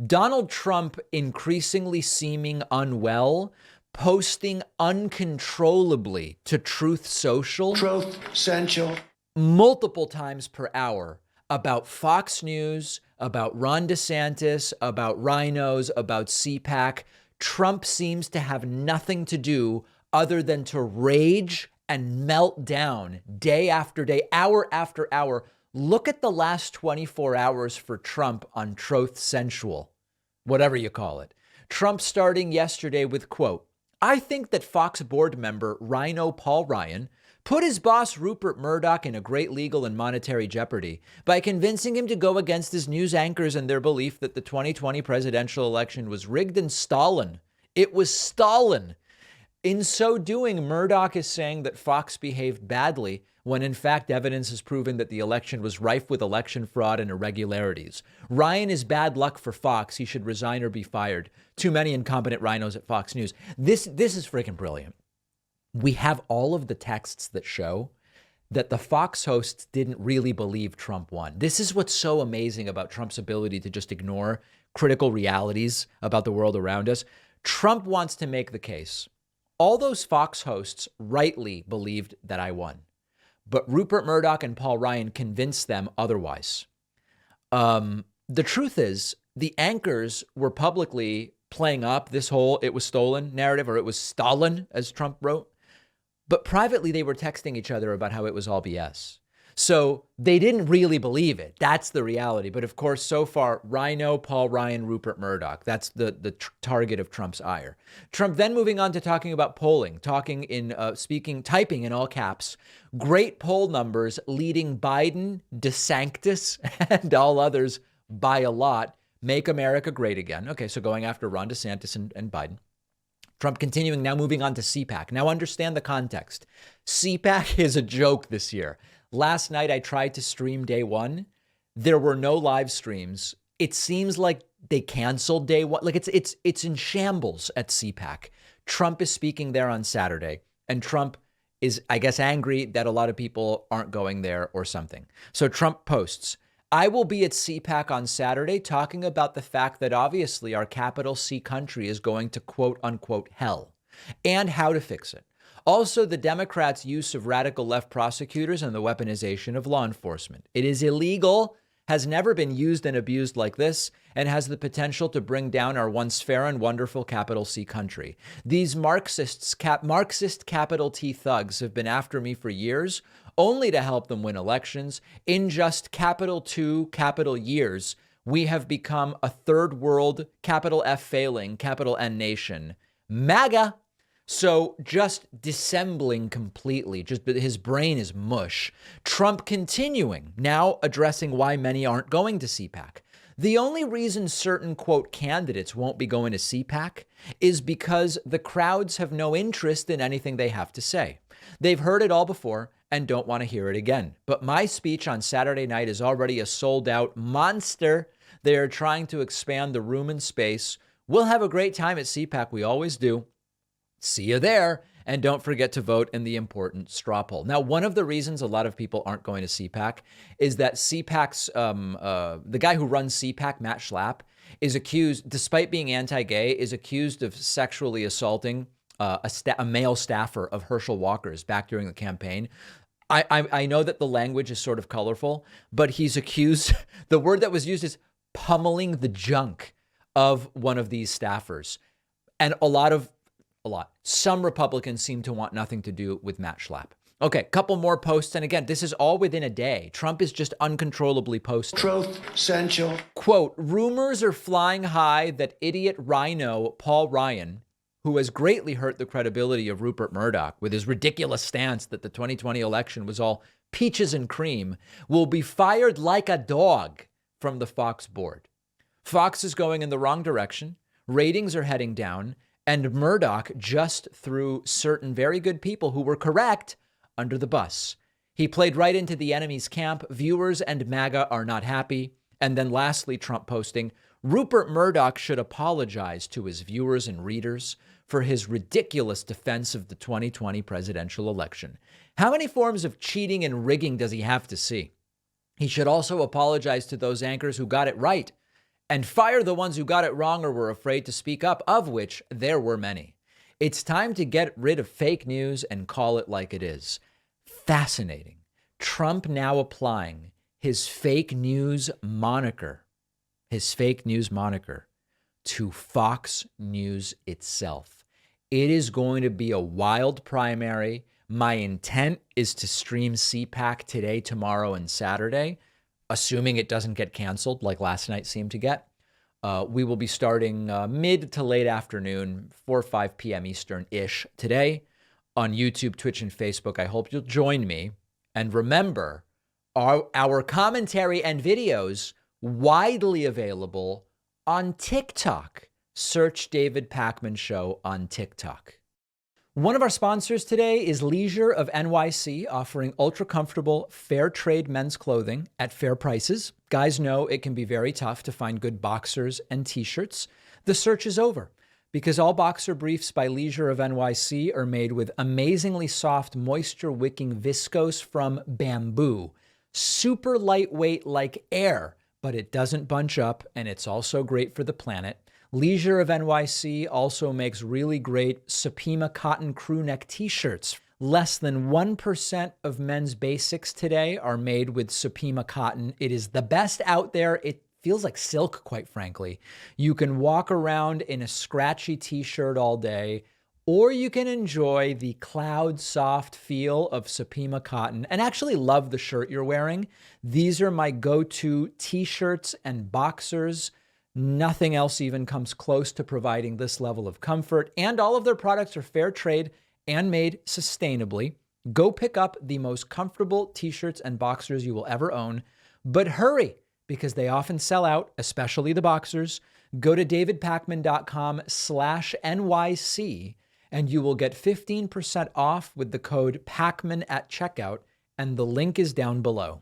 Donald Trump increasingly seeming unwell, posting uncontrollably to Truth Social. Truth Central. Multiple times per hour about Fox News, about Ron DeSantis, about rhinos, about CPAC. Trump seems to have nothing to do other than to rage and melt down day after day, hour after hour. Look at the last 24 hours for Trump on Truth Central, whatever you call it. Trump starting yesterday with, quote, "I think that Fox board member Rhino Paul Ryan put his boss Rupert Murdoch in a great legal and monetary jeopardy by convincing him to go against his news anchors and their belief that the 2020 presidential election was rigged and stolen. It was stolen. In so doing, Murdoch is saying that Fox behaved badly when in fact evidence has proven that the election was rife with election fraud and irregularities. Ryan is bad luck for Fox. He should resign or be fired. Too many incompetent rhinos at Fox News." This is freaking brilliant. We have all of the texts that show that the Fox hosts didn't really believe Trump won. This is what's so amazing about Trump's ability to just ignore critical realities about the world around us. Trump wants to make the case. All those Fox hosts rightly believed that I won, but Rupert Murdoch and Paul Ryan convinced them otherwise. The truth is, the anchors were publicly playing up this whole "it was stolen" narrative, or "it was Stalin," as Trump wrote. But privately, they were texting each other about how it was all BS. So they didn't really believe it. That's the reality. But of course, so far, Rhino, Paul Ryan, Rupert Murdoch, that's the target of Trump's ire. Trump then moving on to talking about polling, typing in all caps, great poll numbers leading Biden, DeSantis, and all others by a lot, make America great again. Okay, so going after Ron DeSantis and Biden. Trump continuing, now moving on to CPAC. Now understand the context. CPAC is a joke this year. Last night, I tried to stream day one. There were no live streams. It seems like they canceled day one. Like it's in shambles at CPAC. Trump is speaking there on Saturday, and Trump is, I guess, angry that a lot of people aren't going there or something. So Trump posts, "I will be at CPAC on Saturday talking about the fact that obviously our capital C country is going to quote unquote hell and how to fix it. Also, the Democrats' use of radical left prosecutors and the weaponization of law enforcement. It is illegal, has never been used and abused like this, and has the potential to bring down our once fair and wonderful capital C country. These Marxist capital T thugs have been after me for years, only to help them win elections. In just capital 2 capital years, we have become a third world, capital F failing, capital N nation. MAGA." So just dissembling completely, just his brain is mush. Trump continuing, now addressing why many aren't going to CPAC. The only reason certain, quote, candidates won't be going to CPAC is because the crowds have no interest in anything they have to say. They've heard it all before and don't want to hear it again. But my speech on Saturday night is already a sold-out monster. They are trying to expand the room and space. We'll have a great time at CPAC. We always do. See you there. And don't forget to vote in the important straw poll. Now, one of the reasons a lot of people aren't going to CPAC is that CPAC's, the guy who runs CPAC, Matt Schlapp, is accused, despite being anti-gay, is accused of sexually assaulting a male staffer of Herschel Walker's back during the campaign. I know that the language is sort of colorful, but he's accused, the word that was used is pummeling the junk of one of these staffers. And some Republicans seem to want nothing to do with Matt Schlapp. Okay, couple more posts. And again, this is all within a day. Trump is just uncontrollably posting. Truth Central. Quote, rumors are flying high that idiot rhino Paul Ryan, who has greatly hurt the credibility of Rupert Murdoch with his ridiculous stance that the 2020 election was all peaches and cream, will be fired like a dog from the Fox board. Fox is going in the wrong direction. Ratings are heading down. And Murdoch just threw certain very good people who were correct under the bus. He played right into the enemy's camp. Viewers and MAGA are not happy. And then lastly, Trump posting, Rupert Murdoch should apologize to his viewers and readers for his ridiculous defense of the 2020 presidential election. How many forms of cheating and rigging does he have to see? He should also apologize to those anchors who got it right and fire the ones who got it wrong or were afraid to speak up, of which there were many. It's time to get rid of fake news and call it like it is. Fascinating. Trump now applying his fake news moniker to Fox News itself. It is going to be a wild primary. My intent is to stream CPAC today, tomorrow, and Saturday, assuming it doesn't get canceled like last night seemed to get. We will be starting mid to late afternoon, 4 or 5 p.m. Eastern-ish today on YouTube, Twitch, and Facebook. I hope you'll join me. And remember, our commentary and videos widely available on TikTok. Search David Pakman Show on TikTok. One of our sponsors today is Leisure of NYC, offering ultra-comfortable, fair trade men's clothing at fair prices. Guys know it can be very tough to find good boxers and t-shirts. The search is over because all boxer briefs by Leisure of NYC are made with amazingly soft, moisture-wicking viscose from bamboo. Super lightweight like air, but it doesn't bunch up, and it's also great for the planet. Leisure of NYC also makes really great Supima cotton crew neck t-shirts. Less than 1% of men's basics today are made with Supima cotton. It is the best out there. It feels like silk, quite frankly. You can walk around in a scratchy t-shirt all day, or you can enjoy the cloud soft feel of Supima cotton and actually love the shirt you're wearing. These are my go-to t-shirts and boxers. Nothing else even comes close to providing this level of comfort, and all of their products are fair trade and made sustainably. Go pick up the most comfortable t-shirts and boxers you will ever own, but hurry because they often sell out, especially the boxers. Go to davidpakman.com/NYC and you will get 15% off with the code PAKMAN at checkout, and the link is down below.